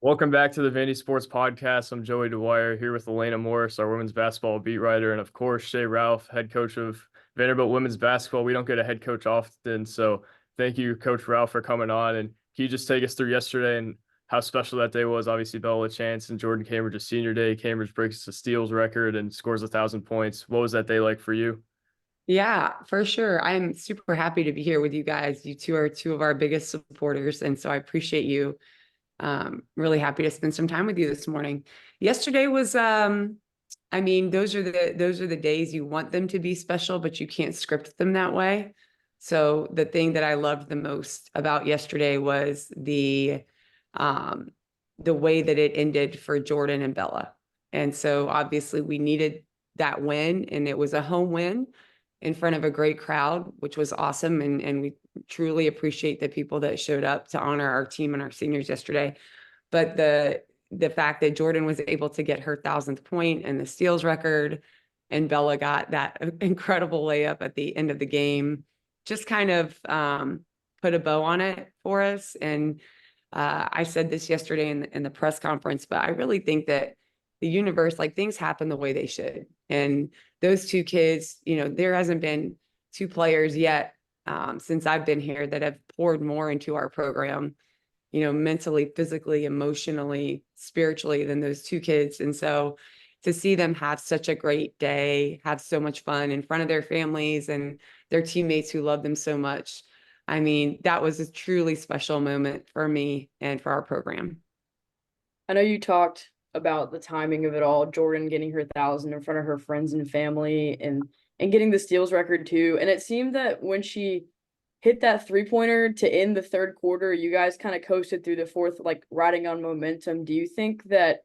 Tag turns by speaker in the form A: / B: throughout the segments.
A: Welcome back to the Vandy Sports Podcast. I'm Joey Dwyer here with Elena Morris, our women's basketball beat writer, and of course, Shea Ralph, head coach of Vanderbilt women's basketball. We don't get a head coach often, so thank you, Coach Ralph, for coming on. And can you just take us through yesterday and how special that day was? Obviously, Bella Chance and Jordan Cambridge's senior day. Cambridge breaks the steals record and scores 1,000 points. What was that day like for you?
B: Yeah, for sure. I'm super happy to be here with you guys. You two are two of our biggest supporters, and so I appreciate you. Really happy to spend some time with you this morning. Yesterday was, I mean, those are the days you want them to be special, but you can't script them that way. So the thing that I loved the most about yesterday was the way that it ended for Jordan and Bella. And so obviously we needed that win, and it was a home win in front of a great crowd, which was awesome. And we truly appreciate the people that showed up to honor our team and our seniors yesterday. But the fact that Jordan was able to get her 1,000th point and the steals record, and Bella got that incredible layup at the end of the game, just kind of put a bow on it for us. And I said this yesterday in the press conference, but I really think that the universe, like, things happen the way they should. And those two kids, there hasn't been two players yet since I've been here that have poured more into our program, mentally, physically, emotionally, spiritually than those two kids. And so to see them have such a great day, have so much fun in front of their families and their teammates who love them so much. I mean, that was a truly special moment for me and for our program.
C: I know you talked about the timing of it all, Jordan getting her 1,000 in front of her friends and family and getting the steals record too. And it seemed that when she hit that three-pointer to end the third quarter, you guys kind of coasted through the fourth, like riding on momentum. Do you think that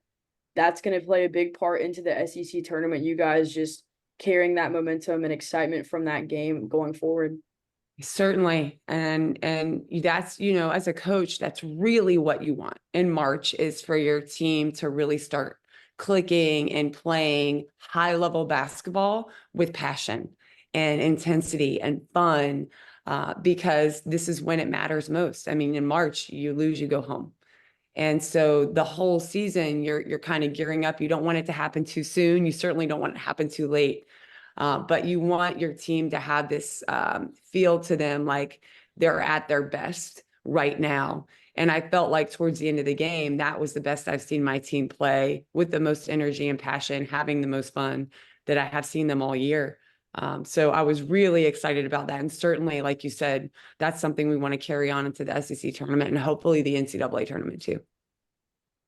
C: that's going to play a big part into the SEC tournament, you guys just carrying that momentum and excitement from that game going forward?
B: Certainly. And that's, as a coach, that's really what you want in March, is for your team to really start clicking and playing high level basketball with passion and intensity and fun, because this is when it matters most. I mean, in March, you lose, you go home. And so the whole season, you're kind of gearing up. You don't want it to happen too soon. You certainly don't want it to happen too late. But you want your team to have this feel to them like they're at their best right now. And I felt like towards the end of the game, that was the best I've seen my team play, with the most energy and passion, having the most fun that I have seen them all year. So I was really excited about that. And certainly, like you said, that's something we want to carry on into the SEC tournament and hopefully the NCAA tournament too.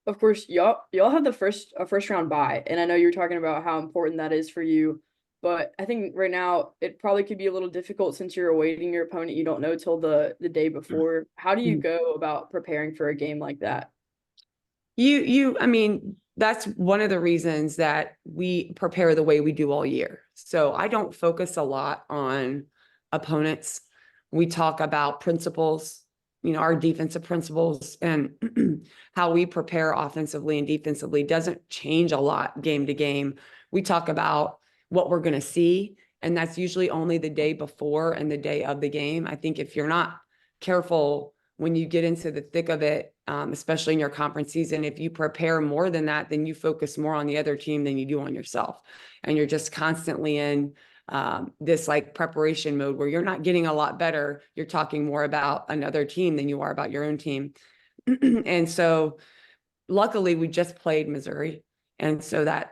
C: Of course, y'all have the first round bye, and I know you're talking about how important that is for you. But I think right now it probably could be a little difficult since you're awaiting your opponent. You don't know till the day before. How do you go about preparing for a game like that?
B: I mean, that's one of the reasons that we prepare the way we do all year. So I don't focus a lot on opponents. We talk about principles, our defensive principles, and how we prepare offensively and defensively doesn't change a lot game to game. We talk about what we're going to see, and that's usually only the day before and the day of the game. I think if you're not careful when you get into the thick of it, especially in your conference season, if you prepare more than that, then you focus more on the other team than you do on yourself. And you're just constantly in this like preparation mode where you're not getting a lot better. You're talking more about another team than you are about your own team. And so luckily we just played Missouri. And so that,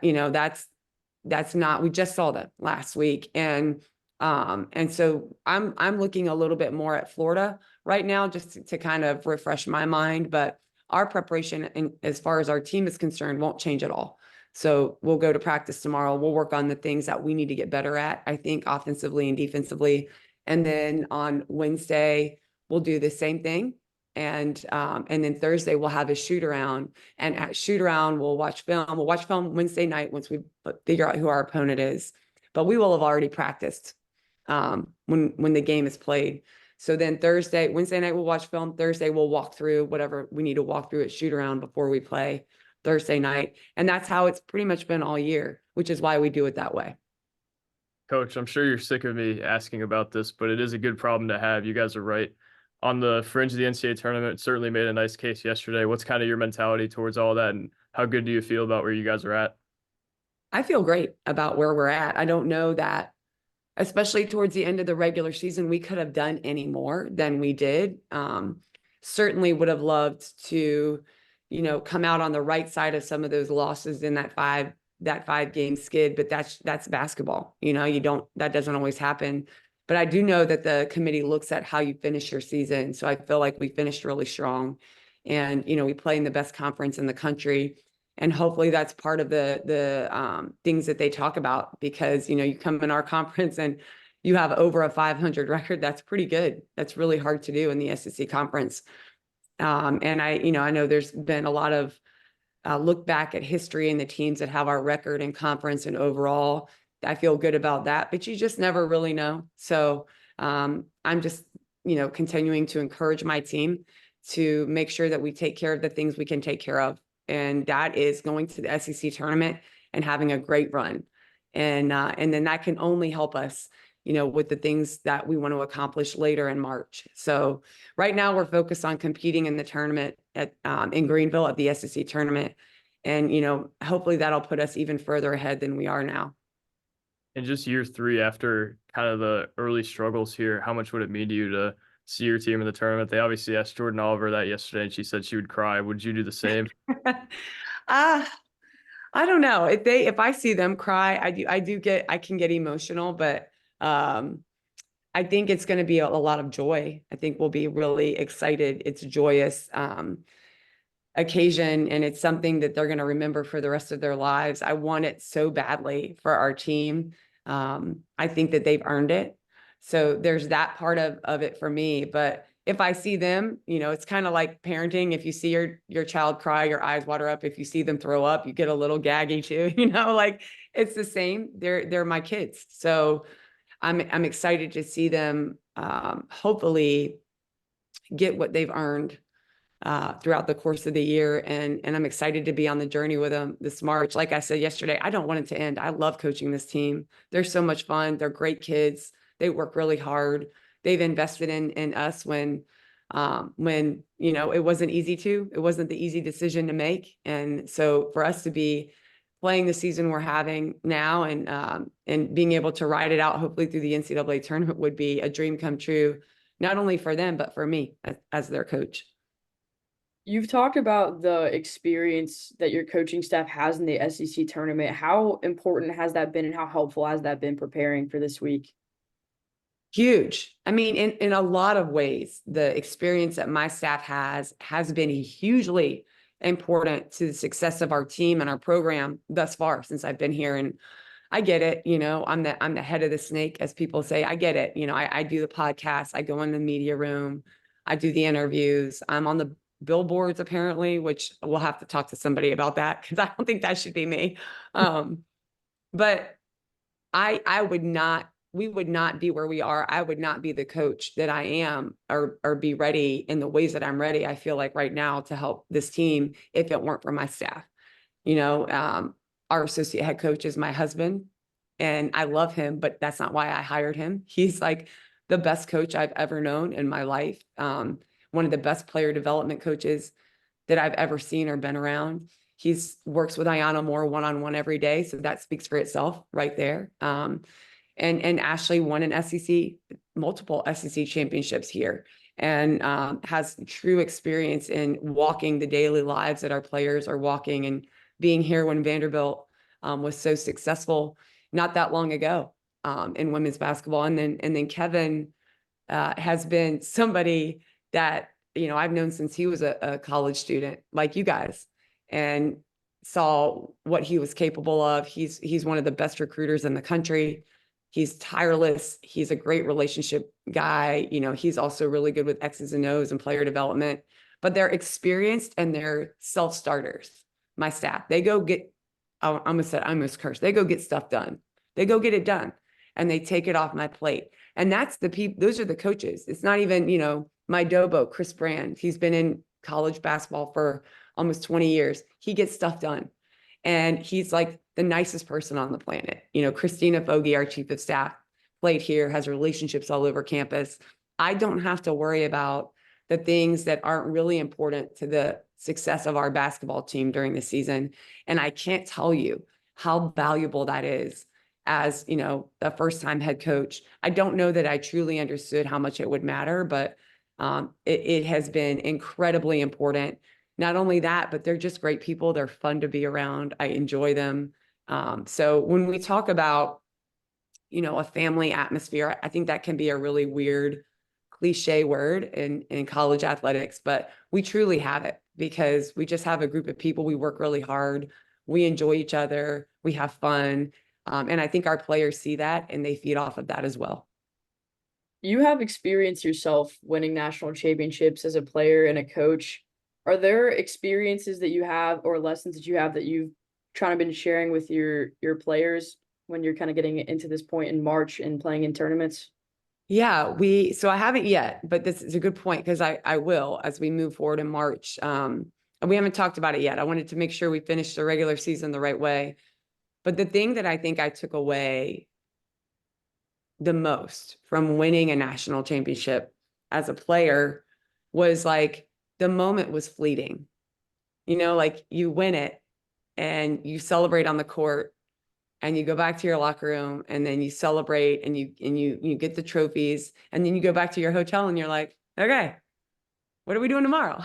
B: that's not, we just saw them last week. And so I'm looking a little bit more at Florida right now, just to kind of refresh my mind. But our preparation, as far as our team is concerned, won't change at all. So we'll go to practice tomorrow. We'll work on the things that we need to get better at, I think, offensively and defensively. And then on Wednesday, we'll do the same thing. And then Thursday we'll have a shoot around, and at shoot around, we'll watch film. We'll watch film Wednesday night once we figure out who our opponent is, but we will have already practiced when the game is played. So then Wednesday night, we'll watch film. Thursday, we'll walk through whatever we need to walk through at shoot around before we play Thursday night. And that's how it's pretty much been all year, which is why we do it that way.
A: Coach, I'm sure you're sick of me asking about this, but it is a good problem to have. You guys are right. on the fringe of the NCAA tournament. Certainly made a nice case yesterday. What's kind of your mentality towards all that, and how good do you feel about where you guys are at?
B: I feel great about where we're at. I don't know that, especially towards the end of the regular season, we could have done any more than we did. Certainly would have loved to, come out on the right side of some of those losses in that 5 game skid, but that's basketball. That doesn't always happen. But I do know that the committee looks at how you finish your season. So I feel like we finished really strong, and, we play in the best conference in the country. And hopefully that's part of the things that they talk about, because, you come in our conference and you have over a 500 record. That's pretty good. That's really hard to do in the SEC conference. And I know there's been a lot of look back at history and the teams that have our record in conference and overall. I feel good about that, but you just never really know. So I'm just, continuing to encourage my team to make sure that we take care of the things we can take care of. And that is going to the SEC tournament and having a great run. And then that can only help us, with the things that we want to accomplish later in March. So right now we're focused on competing in the tournament in Greenville at the SEC tournament. And, hopefully that'll put us even further ahead than we are now.
A: And just year 3 after kind of the early struggles here, how much would it mean to you to see your team in the tournament? They obviously asked Jordan Oliver that yesterday, and she said she would cry. Would you do the same?
B: I don't know if I see them cry, I can get emotional, but I think it's going to be a lot of joy. I think we'll be really excited. It's a joyous occasion, and it's something that they're going to remember for the rest of their lives. I want it so badly for our team. I think that they've earned it. So there's that part of it for me. But if I see them, it's kind of like parenting. If you see your child cry, your eyes water up. If you see them throw up, you get a little gaggy too, like it's the same. They're my kids. So I'm excited to see them hopefully get what they've earned throughout the course of the year. And I'm excited to be on the journey with them this March. Like I said yesterday, I don't want it to end. I love coaching this team. They're so much fun. They're great kids. They work really hard. They've invested in us when it wasn't it wasn't the easy decision to make. And so for us to be playing the season we're having now and being able to ride it out, hopefully through the NCAA tournament, would be a dream come true, not only for them, but for me as their coach.
C: You've talked about the experience that your coaching staff has in the SEC tournament. How important has that been, and how helpful has that been preparing for this week?
B: Huge. I mean, in a lot of ways, the experience that my staff has been hugely important to the success of our team and our program thus far since I've been here. And I get it. I'm the head of the snake, as people say. I get it. I do the podcast. I go in the media room. I do the interviews. I'm on the billboards apparently, which we'll have to talk to somebody about that, because I don't think that should be me. But we would not be where we are. I would not be the coach that I am or be ready in the ways that I'm ready, I feel like right now, to help this team if it weren't for my staff. Our associate head coach is my husband, and I love him, but that's not why I hired him. He's like the best coach I've ever known in my life. One of the best player development coaches that I've ever seen or been around. He's works with Ayanna Moore one-on-one every day. So that speaks for itself right there. And Ashley won multiple SEC championships here, and has true experience in walking the daily lives that our players are walking, and being here when Vanderbilt was so successful not that long ago in women's basketball. And then Kevin has been somebody that, I've known since he was a college student, like you guys, and saw what he was capable of. He's one of the best recruiters in the country. He's tireless. He's a great relationship guy. He's also really good with X's and O's and player development, but they're experienced and they're self-starters. My staff, they go get, I almost cursed. They go get stuff done. They go get it done, and they take it off my plate. And that's those are the coaches. It's not even, my Dobo, Chris Brand. He's been in college basketball for almost 20 years. He gets stuff done. And he's like the nicest person on the planet. Christina Fogarty, our chief of staff, played here, has relationships all over campus. I don't have to worry about the things that aren't really important to the success of our basketball team during the season. And I can't tell you how valuable that is as, you know, a first-time head coach. I don't know that I truly understood how much it would matter, but it has been incredibly important. Not only that, but they're just great people. They're fun to be around. I enjoy them. So when we talk about, you know, a family atmosphere, I think that can be a really weird cliche word in college athletics, but we truly have it because we just have a group of people. We work really hard. We enjoy each other. We have fun. And I think our players see that and they feed off of that as well.
C: You have experience yourself winning national championships as a player and a coach. Are there experiences that you have or lessons that you have that you've trying to been sharing with your players when you're kind of getting into this point in March and playing in tournaments?
B: Yeah, so I haven't yet, but this is a good point because I will as we move forward in March. And we haven't talked about it yet. I wanted to make sure we finished the regular season the right way. But the thing that I think I took away the most from winning a national championship as a player was like the moment was fleeting. You know, like you win it and you celebrate on the court and you go back to your locker room and then you celebrate and you get the trophies and then you go back to your hotel and you're like, okay, what are we doing tomorrow?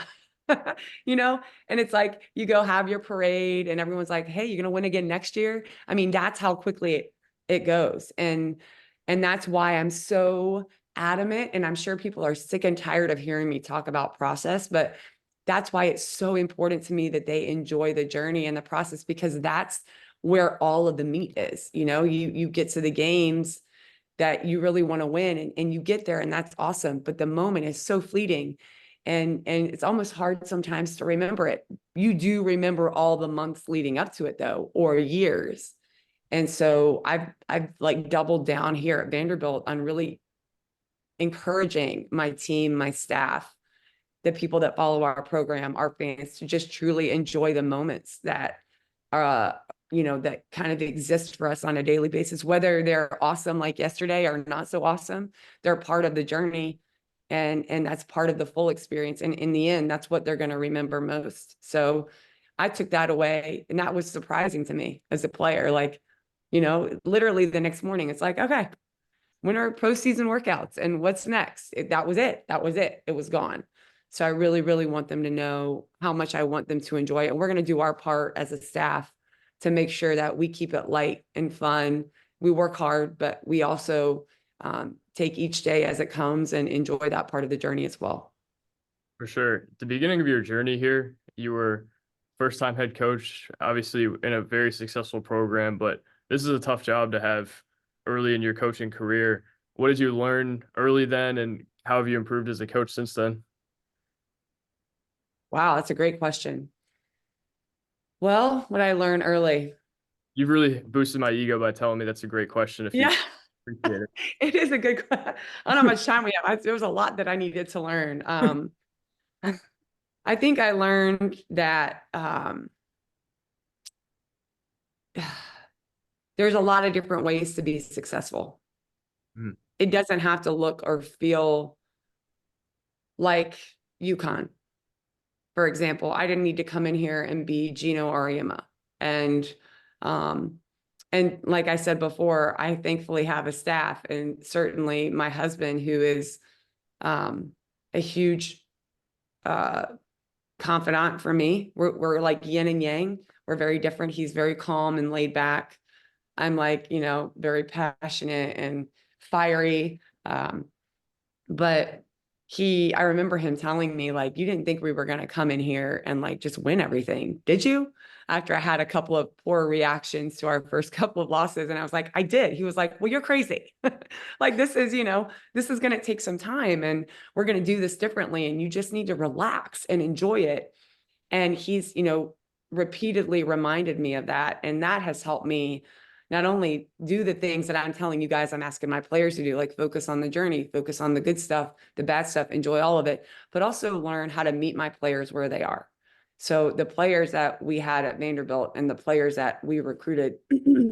B: You know, and it's like you go have your parade and everyone's like, hey, you're gonna win again next year. I mean, that's how quickly it goes. And that's why I'm so adamant. And I'm sure people are sick and tired of hearing me talk about process, but that's why it's so important to me that they enjoy the journey and the process, because that's where all of the meat is. You know, you get to the games that you really want to win and you get there and that's awesome. But the moment is so fleeting and it's almost hard sometimes to remember it. You do remember all the months leading up to it though, or years. And so I've like doubled down here at Vanderbilt on really encouraging my team, my staff, the people that follow our program, our fans, to just truly enjoy the moments that you know, that kind of exist for us on a daily basis, whether they're awesome like yesterday or not so awesome. They're part of the journey and that's part of the full experience. And in the end, that's what they're going to remember most. So I took that away and that was surprising to me as a player. Like, you know, literally the next morning, it's like, okay, when are postseason workouts and what's next? That was it. That was it. It was gone. So I really, really want them to know how much I want them to enjoy it. And we're going to do our part as a staff to make sure that we keep it light and fun. We work hard, but we also take each day as it comes and enjoy that part of the journey as well.
A: For sure. At the beginning of your journey here, you were first-time head coach, obviously in a very successful program, but this is a tough job to have early in your coaching career. What did you learn early then, and how have you improved as a coach since then?
B: Wow, that's a great question. Well, what I learned early.
A: You've really boosted my ego by telling me that's a great question. If you
B: Yeah,
A: appreciate it.
B: it is a good question. I don't know how much time we have. There was a lot that I needed to learn. I think I learned that there's a lot of different ways to be successful.
A: Mhm.
B: It doesn't have to look or feel like UConn. For example, I didn't need to come in here and be Gino Auriemma. Um, and like I said before, I thankfully have a staff and certainly my husband, who is a huge confidant for me. We're like yin and yang. We're very different. He's very calm and laid back. I'm like, you know, very passionate and fiery. But I remember him telling me, like, you didn't think we were going to come in here and like just win everything, did you? After I had a couple of poor reactions to our first couple of losses. And I was like, I did. He was like, well, you're crazy. Like, this is, you know, this is going to take some time and we're going to do this differently. And you just need to relax and enjoy it. And he's, you know, repeatedly reminded me of that. And that has helped me not only do the things that I'm telling you guys, I'm asking my players to do, like focus on the journey, focus on the good stuff, the bad stuff, enjoy all of it, but also learn how to meet my players where they are. So the players that we had at Vanderbilt and the players that we recruited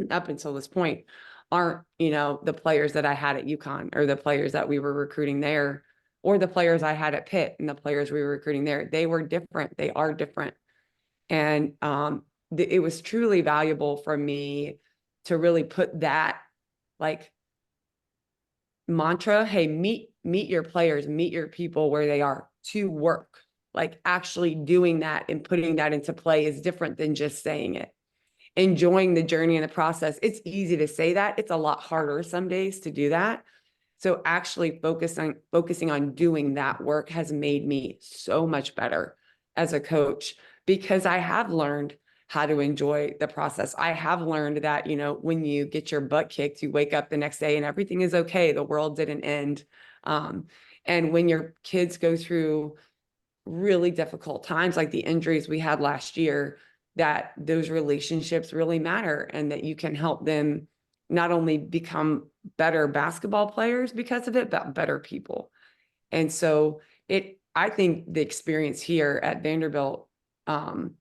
B: up until this point aren't, you know, the players that I had at UConn or the players that we were recruiting there. or the players I had at Pitt and the players we were recruiting there. They were different. They are different. And it was truly valuable for me to really put that like mantra, hey, meet your players, meet your people where they are to work. Like actually doing that and putting that into play is different than just saying it. Enjoying the journey and the process. It's easy to say that. It's a lot harder some days to do that. So actually focusing on doing that work has made me so much better as a coach, because I have learned how to enjoy the process. I have learned that, you know, when you get your butt kicked, you wake up the next day and everything is okay. The world didn't end. And when your kids go through really difficult times, like the injuries we had last year, that those relationships really matter, and that you can help them not only become better basketball players because of it, but better people. And so I think the experience here at Vanderbilt, I'm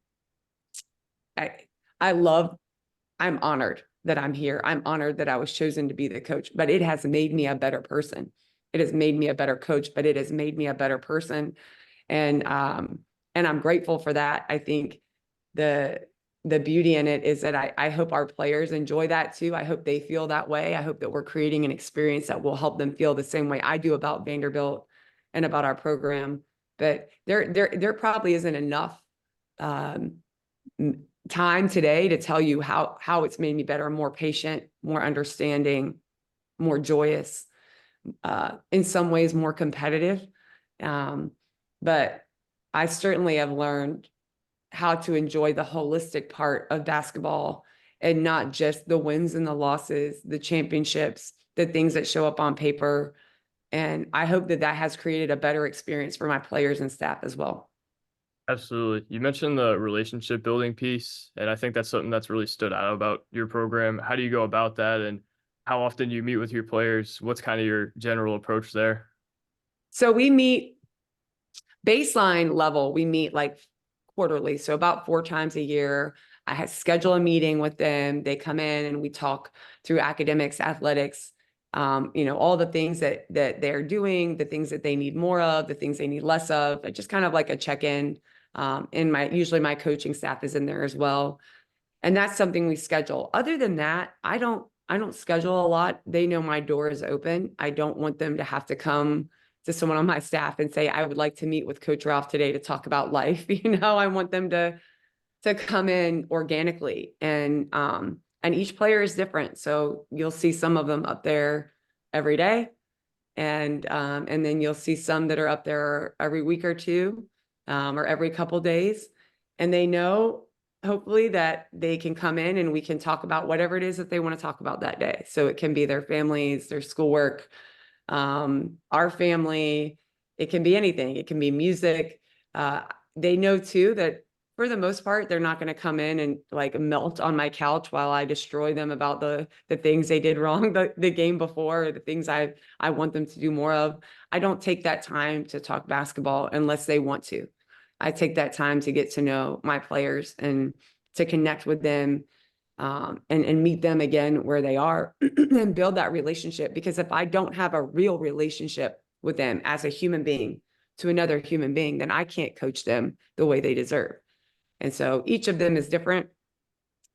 B: honored that I'm here. I'm honored that I was chosen to be the coach, but it has made me a better person. It has made me a better coach, but it has made me a better person. And I'm grateful for that. I think the beauty in it is that I hope our players enjoy that too. I hope they feel that way. I hope that we're creating an experience that will help them feel the same way I do about Vanderbilt and about our program. But there probably isn't enough time today to tell you how it's made me better, more patient, more understanding, more joyous, in some ways more competitive. But I certainly have learned how to enjoy the holistic part of basketball, and not just the wins and the losses, the championships, the things that show up on paper. And I hope that has created a better experience for my players and staff as well.
A: Absolutely. You mentioned the relationship building piece, and I think that's something that's really stood out about your program. How do you go about that, and how often do you meet with your players? What's kind of your general approach there?
B: So we meet baseline level, we meet like quarterly. So about 4 times a year, I schedule a meeting with them. They come in and we talk through academics, athletics, you know, all the things that they're doing, the things that they need more of, the things they need less of. Just kind of like a check-in. Usually my coaching staff is in there as well. And that's something we schedule. Other than that, I don't schedule a lot. They know my door is open. I don't want them to have to come to someone on my staff and say, I would like to meet with Coach Ralph today to talk about life. You know, I want them to come in organically. And each player is different. So you'll see some of them up there every day. And then you'll see some that are up there every week or two, or every couple days. And they know, hopefully, that they can come in and we can talk about whatever it is that they want to talk about that day. So it can be their families, their schoolwork, our family. It can be anything. It can be music. They know too that for the most part, they're not going to come in and like melt on my couch while I destroy them about the things they did wrong the game before, or the things I want them to do more of. I don't take that time to talk basketball unless they want to. I take that time to get to know my players and to connect with them, and meet them again where they are and build that relationship. Because if I don't have a real relationship with them as a human being to another human being, then I can't coach them the way they deserve. And so each of them is different.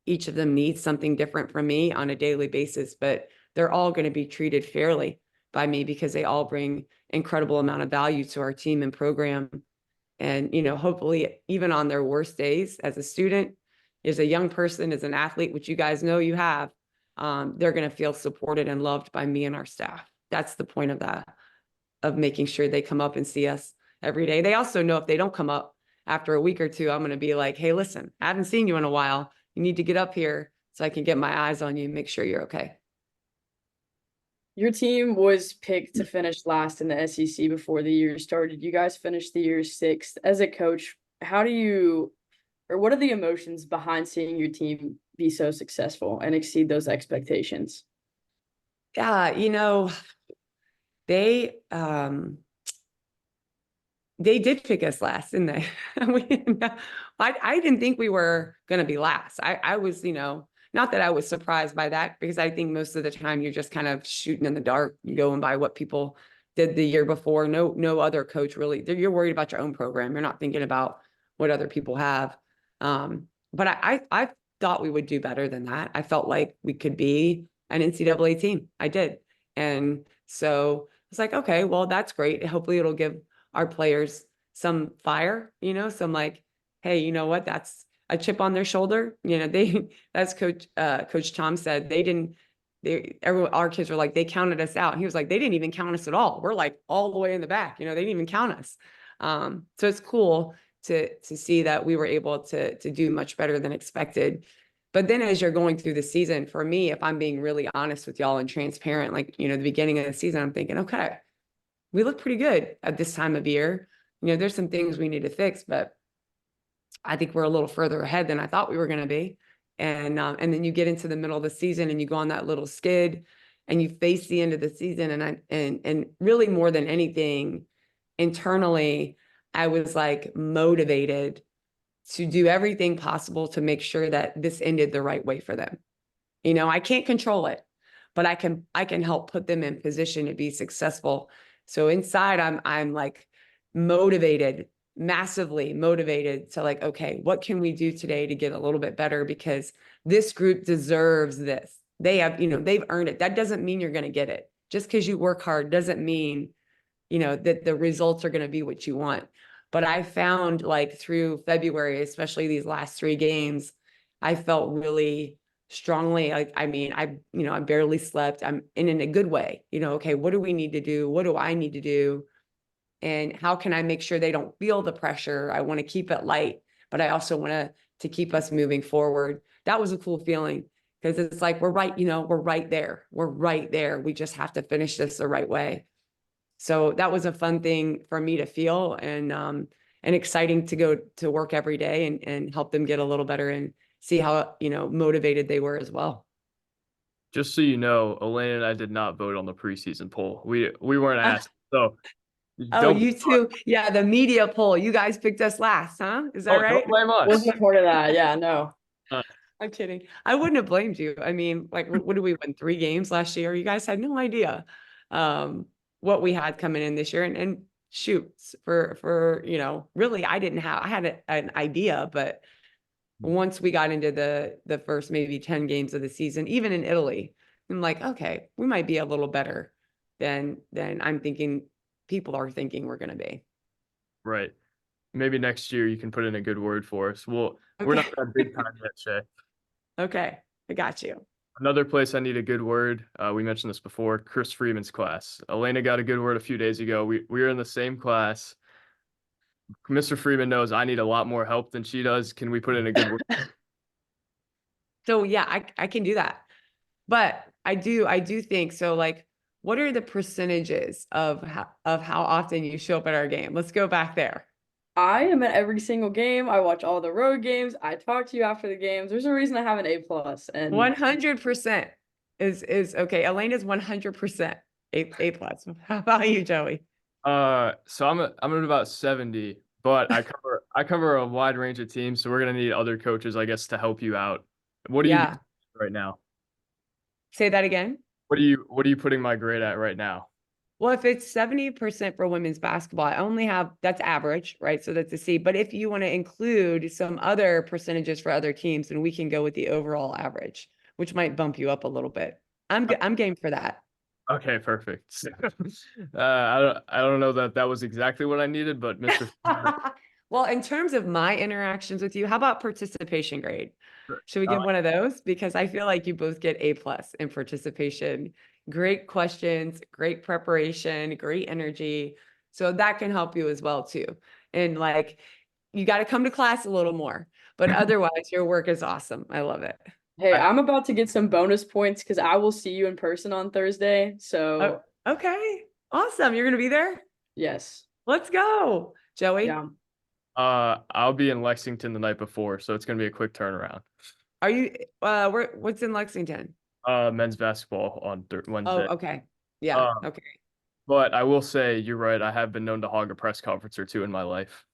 B: Each of them needs something different from me on a daily basis, but they're all going to be treated fairly by me because they all bring incredible amount of value to our team and program. And, you know, hopefully even on their worst days as a student, as a young person, as an athlete, which you guys know you have, they're going to feel supported and loved by me and our staff. That's the point of that, of making sure they come up and see us every day. They also know if they don't come up after a week or two, I'm going to be like, hey, listen, I haven't seen you in a while. You need to get up here so I can get my eyes on you and make sure you're okay.
C: Your team was picked to finish last in the SEC before the year started. You guys finished the year 6th. As a coach, what are the emotions behind seeing your team be so successful and exceed those expectations?
B: Yeah, you know, they did pick us last, didn't they? I didn't think we were going to be last. I was, you know, not that I was surprised by that, because I think most of the time you're just kind of shooting in the dark, going by what people did the year before. No other coach really. You're worried about your own program. You're not thinking about what other people have. But I thought we would do better than that. I felt like we could be an NCAA team. I did. And so it's like, okay, well, that's great. Hopefully it'll give our players some fire, some like, hey, you know what? That's a chip on their shoulder. That's Coach Tom said, our kids were like, they counted us out. He was like, they didn't even count us at all. We're like all the way in the back, they didn't even count us. So it's cool to see that we were able to do much better than expected. But then as you're going through the season, for me, if I'm being really honest with y'all and transparent, like, the beginning of the season, I'm thinking, okay, we look pretty good at this time of year. There's some things we need to fix, but I think we're a little further ahead than I thought we were going to be. And then you get into the middle of the season and you go on that little skid and you face the end of the season. And really more than anything, internally, I was like motivated to do everything possible to make sure that this ended the right way for them. I can't control it, but I can help put them in position to be successful. So inside I'm like motivated, massively motivated to like, okay, what can we do today to get a little bit better? Because this group deserves this. They have, they've earned it. That doesn't mean you're going to get it. Just because you work hard doesn't mean, that the results are going to be what you want. But I found like through February, especially these last 3 games, I felt really strongly. I barely slept. I'm in a good way, okay, what do we need to do? What do I need to do? And how can I make sure they don't feel the pressure? I want to keep it light, but I also want to keep us moving forward. That was a cool feeling because it's like, we're right, we're right there. We're right there. We just have to finish this the right way. So that was a fun thing for me to feel and exciting to go to work every day and help them get a little better and see how, motivated they were as well.
A: Just so you know, Elaine and I did not vote on the preseason poll. We weren't asked. So
B: Oh, you too. Yeah, the media poll. You guys picked us last, huh? Is that right?
A: Don't blame us.
C: Wasn't a part of that. Yeah, no.
B: I'm kidding. I wouldn't have blamed you. I mean, like, what did we win 3 games last year? You guys had no idea what we had coming in this year. And shoot, for really, I had an idea, but once we got into the first maybe 10 games of the season, even in Italy, I'm like, okay, we might be a little better than I'm thinking people are thinking we're going to be.
A: Right. Maybe next year you can put in a good word for us. Well, we're not that big time yet, Shea.
B: Okay, I got you.
A: Another place I need a good word. We mentioned this before, Chris Freeman's class. Elena got a good word a few days ago. We were in the same class. Mr. Freeman knows I need a lot more help than she does. Can we put in a good word?
B: So yeah, I can do that. But I do think so. Like, what are the percentages of how often you show up at our game? Let's go back there.
C: I am at every single game. I watch all the road games. I talk to you after the games. There's a reason I have an A+. And
B: 100% is okay. Elena's 100% A+. How about you, Joey?
A: So I'm at about 70, but I cover a wide range of teams, so we're gonna need other coaches, I guess, to help you out. What are you doing right now?
B: Say that again.
A: What are you putting my grade at right now?
B: Well, if it's 70% for women's basketball, I only have, that's average, right? So that's a C. But if you want to include some other percentages for other teams, then we can go with the overall average, which might bump you up a little bit. I'm game for that.
A: Okay, perfect. I don't know that was exactly what I needed, but Mr.
B: Well, in terms of my interactions with you, how about participation grade? Should we give one of those? Because I feel like you both get A+ in participation. Great questions, great preparation, great energy. So that can help you as well too. And like, you got to come to class a little more, but otherwise your work is awesome. I love it.
C: Hey, I'm about to get some bonus points because I will see you in person on Thursday. So
B: okay, awesome. You're gonna be there?
C: yes.
B: Let's go, Joey.
C: Yeah.
A: I'll be in Lexington the night before, so it's gonna be a quick turnaround.
B: Are you what's in Lexington?
A: Men's basketball on Wednesday.
B: Oh, okay. Yeah, okay.
A: But I will say you're right. I have been known to hog a press conference or two in my life.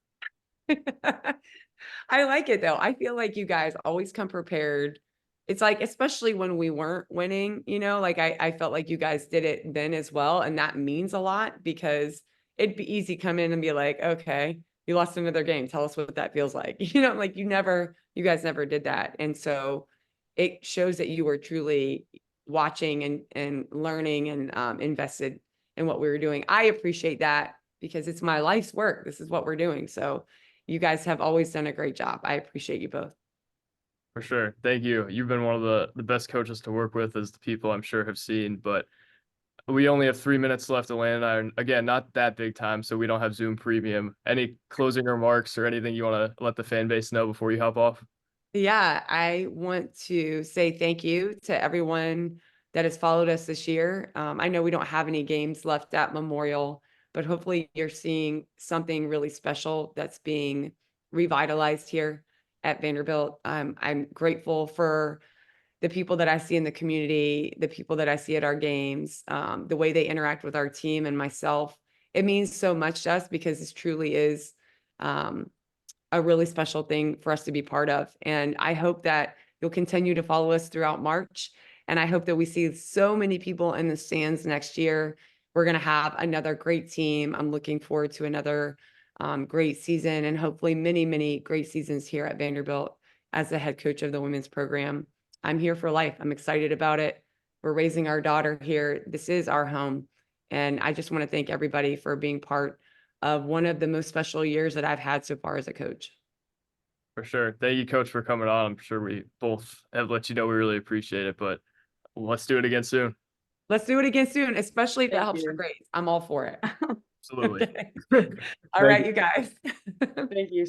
B: I like it though. I feel like you guys always come prepared. it's like, especially when we weren't winning, like I felt like you guys did it then as well. And that means a lot because it'd be easy to come in and be like, okay, you lost another game. Tell us what that feels like. Like you guys never did that. And so it shows that you were truly watching and learning and invested in what we were doing. I appreciate that because it's my life's work. This is what we're doing. So you guys have always done a great job. I appreciate you both.
A: For sure. Thank you. You've been one of the best coaches to work with, as the people I'm sure have seen. But we only have 3 minutes left to land on. Again, not that big time, so we don't have Zoom premium. Any closing remarks or anything you want to let the fan base know before you hop off?
B: Yeah, I want to say thank you to everyone that has followed us this year. I know we don't have any games left at Memorial, but hopefully you're seeing something really special that's being revitalized here at Vanderbilt. I'm grateful for the people that I see in the community, the people that I see at our games, the way they interact with our team and myself. It means so much to us because this truly is a really special thing for us to be part of. And I hope that you'll continue to follow us throughout March. And I hope that we see so many people in the stands next year. We're going to have another great team. I'm looking forward to another great season and hopefully many, many great seasons here at Vanderbilt as the head coach of the women's program. I'm here for life. I'm excited about it. We're raising our daughter here. This is our home. And I just want to thank everybody for being part of one of the most special years that I've had so far as a coach.
A: For sure. Thank you, Coach, for coming on. I'm sure we both have let you know we really appreciate it, but let's do it again soon.
B: Let's do it again soon, especially if that
C: Thank
B: helps your
C: you.
B: grades. I'm all for it.
A: Absolutely.
B: Okay. All
A: Thank
B: right,
A: you.
B: you guys.
C: Thank you.